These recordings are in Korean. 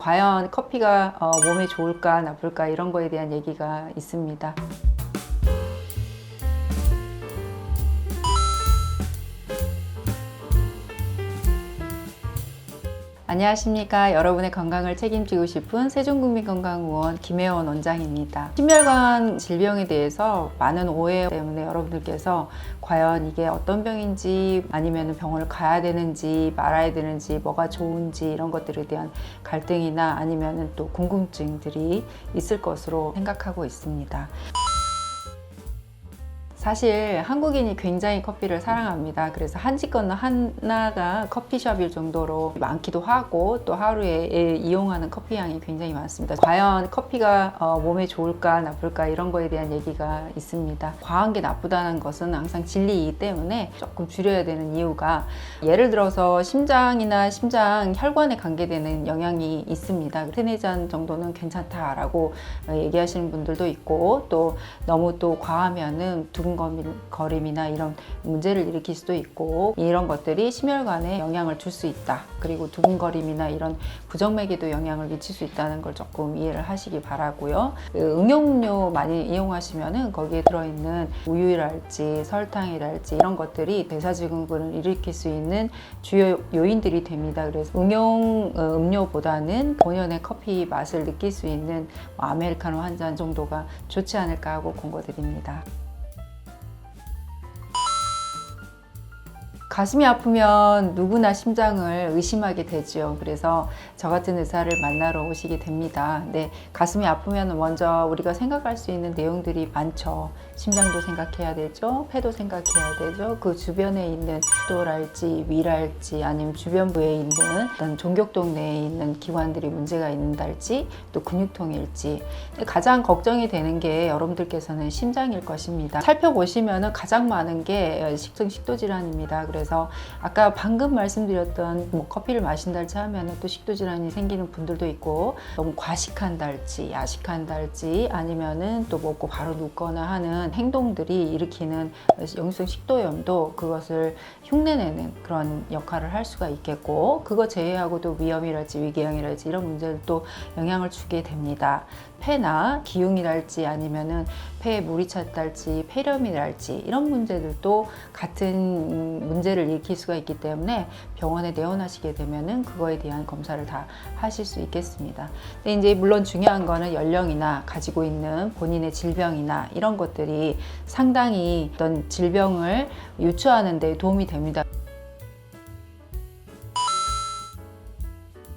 과연 커피가 몸에 좋을까 나쁠까 이런 거에 대한 얘기가 있습니다. 안녕하십니까. 여러분의 건강을 책임지고 싶은 세종국민건강의원 김혜원 원장입니다. 심혈관 질병에 대해서 많은 오해 때문에 여러분들께서 과연 이게 어떤 병인지 아니면 병원을 가야 되는지 말아야 되는지 뭐가 좋은지 이런 것들에 대한 갈등이나 아니면 또 궁금증들이 있을 것으로 생각하고 있습니다. 사실 한국인이 굉장히 커피를 사랑합니다. 그래서 한 집 건너 하나가 커피숍일 정도로 많기도 하고 또 하루에 이용하는 커피 양이 굉장히 많습니다. 과연 커피가 몸에 좋을까 나쁠까 이런 거에 대한 얘기가 있습니다. 과한 게 나쁘다는 것은 항상 진리이기 때문에 조금 줄여야 되는 이유가, 예를 들어서 심장이나 심장 혈관에 관계되는 영향이 있습니다. 3-4잔 정도는 괜찮다라고 얘기하시는 분들도 있고, 또 너무 또 과하면은 두근거림이나 이런 문제를 일으킬 수도 있고, 이런 것들이 심혈관에 영향을 줄 수 있다. 그리고 두근거림이나 이런 부정맥에도 영향을 미칠 수 있다는 걸 조금 이해를 하시기 바라고요. 응용음료 많이 이용하시면은 거기에 들어있는 우유랄지 설탕이랄지 이런 것들이 대사증후군을 일으킬 수 있는 주요 요인들이 됩니다. 그래서 응용 음료보다는 본연의 커피 맛을 느낄 수 있는 아메리카노 한 잔 정도가 좋지 않을까 하고 권고드립니다. 가슴이 아프면 누구나 심장을 의심하게 되죠. 그래서 저 같은 의사를 만나러 오시게 됩니다. 근데 가슴이 아프면 먼저 우리가 생각할 수 있는 내용들이 많죠. 심장도 생각해야 되죠. 폐도 생각해야 되죠. 그 주변에 있는 도랄지 위랄지 아니면 주변부에 있는 어떤 종격동 내에 있는 기관들이 문제가 있는달지 또 근육통일지. 가장 걱정이 되는 게 여러분들께서는 심장일 것입니다. 살펴보시면 가장 많은 게 식도 질환입니다. 그래서 아까 방금 말씀드렸던 커피를 마신달지 하면 또 식도 질환이 생기는 분들도 있고, 너무 과식한달지 야식한달지 아니면은 또 먹고 바로 눕거나 하는 행동들이 일으키는 역류성 식도염도 그것을 흉내내는 그런 역할을 할 수가 있겠고, 그거 제외하고도 위염이랄지 위궤양이랄지 이런 문제들도 영향을 주게 됩니다. 폐나 기흉이랄지 아니면은 폐에 물이 찼달지 폐렴이랄지 이런 문제들도 같은 문제를 일으킬 수가 있기 때문에 병원에 내원하시게 되면은 그거에 대한 검사를 다 하실 수 있겠습니다. 근데 이제 물론 중요한 거는 연령이나 가지고 있는 본인의 질병이나 이런 것들이 상당히 어떤 질병을 유추하는 데 도움이 됩니다.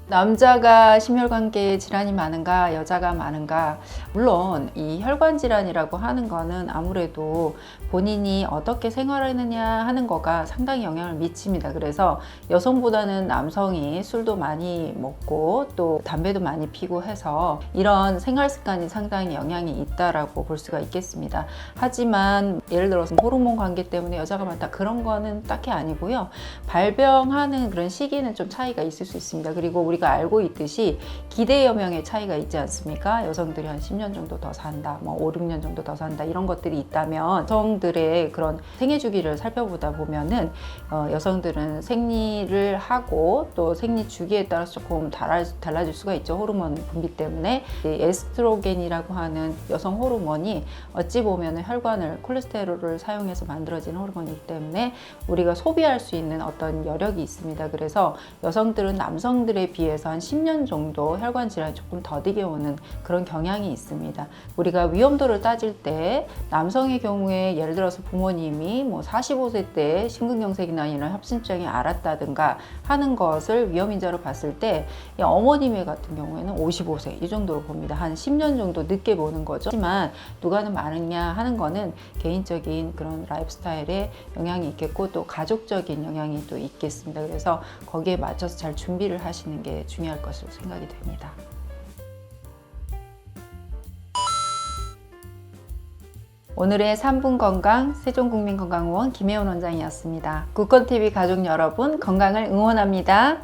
남자가 심혈관계 질환이 많은가 여자가 많은가, 물론 이 혈관 질환이라고 하는 거는 아무래도 본인이 어떻게 생활하느냐 하는 거가 상당히 영향을 미칩니다. 그래서 여성보다는 남성이 술도 많이 먹고 또 담배도 많이 피고 해서 이런 생활 습관이 상당히 영향이 있다라고 볼 수가 있겠습니다. 하지만 예를 들어서 호르몬 관계 때문에 여자가 많다 그런 거는 딱히 아니고요. 발병하는 그런 시기는 좀 차이가 있을 수 있습니다. 그리고 우리가 알고 있듯이 기대여명의 차이가 있지 않습니까? 여성들이 한 10년 정도 더 산다, 5, 6년 정도 더 산다 이런 것들이 있다면, 여성들의 그런 생애 주기를 살펴보다 보면은 여성들은 생리를 하고 또 생리 주기에 따라서 조금 달라질 수가 있죠. 호르몬 분비 때문에. 에스트로겐이라고 하는 여성 호르몬이 어찌 보면은 혈관을 콜레스테롤을 사용해서 만들어진 호르몬이기 때문에 우리가 소비할 수 있는 어떤 여력이 있습니다. 그래서 여성들은 남성들에 비해서 한 10년 정도 혈관 질환이 조금 더디게 오는 그런 경향이 있습니다. 우리가 위험도를 따질 때 남성의 경우에 예를 들어서 부모님이 45세 때 심근경색이나 이런 협심증이 앓았다든가 하는 것을 위험인자로 봤을 때, 어머님의 같은 경우에는 55세 이 정도로 봅니다. 한 10년 정도 늦게 보는 거죠. 하지만 누가 많으냐 하는 거는 개인적인 그런 라이프 스타일에 영향이 있겠고 또 가족적인 영향이 또 있겠습니다. 그래서 거기에 맞춰서 잘 준비를 하시는 게 중요할 것으로 생각이 됩니다. 오늘의 3분 건강 세종국민건강의원 김혜원 원장이었습니다. 국건TV 가족 여러분, 건강을 응원합니다.